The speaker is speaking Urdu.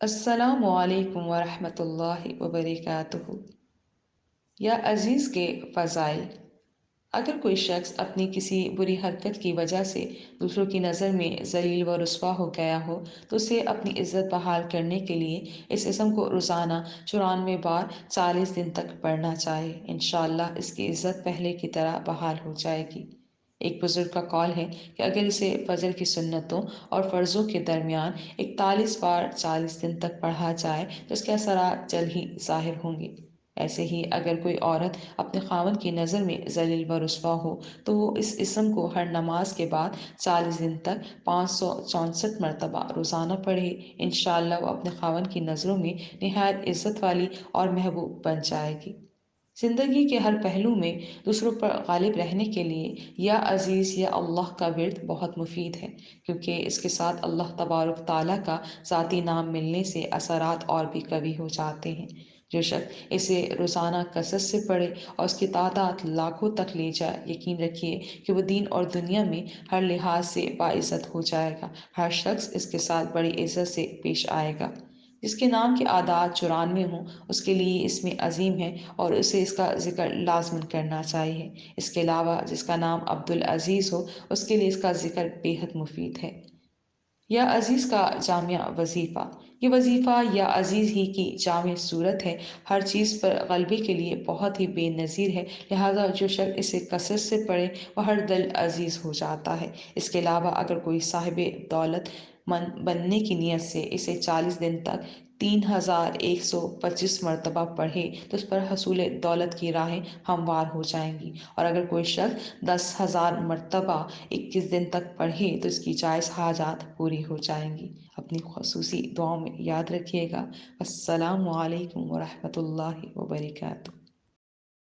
السلام علیکم ورحمۃ اللہ وبرکاتہ۔ یا عزیز کے فضائل۔ اگر کوئی شخص اپنی کسی بری حرکت کی وجہ سے دوسروں کی نظر میں ذلیل و رسوا ہو گیا ہو تو اسے اپنی عزت بحال کرنے کے لیے اس اسم کو روزانہ 94 بار 40 دن تک پڑھنا چاہے۔ انشاءاللہ اس کی عزت پہلے کی طرح بحال ہو جائے گی۔ ایک بزرگ کا قول ہے کہ اگر اسے فجر کی سنتوں اور فرضوں کے درمیان 41 بار 40 دن تک پڑھا جائے تو اس کے اثرات جلد ہی ظاہر ہوں گے۔ ایسے ہی اگر کوئی عورت اپنے خاوند کی نظر میں ذلیل و رسوا ہو تو وہ اس اسم کو ہر نماز کے بعد 40 دن تک 564 مرتبہ روزانہ پڑھے۔ انشاءاللہ وہ اپنے خاوند کی نظروں میں نہایت عزت والی اور محبوب بن جائے گی۔ زندگی کے ہر پہلو میں دوسروں پر غالب رہنے کے لیے یا عزیز یا اللہ کا ورد بہت مفید ہے، کیونکہ اس کے ساتھ اللہ تبارک تعالیٰ کا ذاتی نام ملنے سے اثرات اور بھی قوی ہو جاتے ہیں۔ جو شخص اسے روزانہ کثرت سے پڑھے اور اس کی تعداد لاکھوں تک لے جائے، یقین رکھیے کہ وہ دین اور دنیا میں ہر لحاظ سے باعزت ہو جائے گا۔ ہر شخص اس کے ساتھ بڑی عزت سے پیش آئے گا۔ جس کے نام کی اعداد 94 ہوں اس کے لیے اس میں عظیم ہے اور اسے اس کا ذکر لازمن کرنا چاہیے۔ اس کے علاوہ جس کا نام عبدالعزیز ہو اس کے لیے اس کا ذکر بے حد مفید ہے۔ یا عزیز کا جامع وظیفہ۔ یہ وظیفہ یا عزیز ہی کی جامع صورت ہے، ہر چیز پر غلبے کے لیے بہت ہی بے نظیر ہے، لہذا جو شخص اسے کثرت سے پڑھے وہ ہر دل عزیز ہو جاتا ہے۔ اس کے علاوہ اگر کوئی صاحب دولت مند بننے کی نیت سے اسے 40 دن تک 3125 مرتبہ پڑھے تو اس پر حصول دولت کی راہیں ہموار ہو جائیں گی، اور اگر کوئی شخص 10,000 مرتبہ 21 دن تک پڑھے تو اس کی جائز حاجات پوری ہو جائیں گی۔ اپنی خصوصی دعاؤں میں یاد رکھیے گا۔ السلام علیکم ورحمۃ اللہ وبرکاتہ۔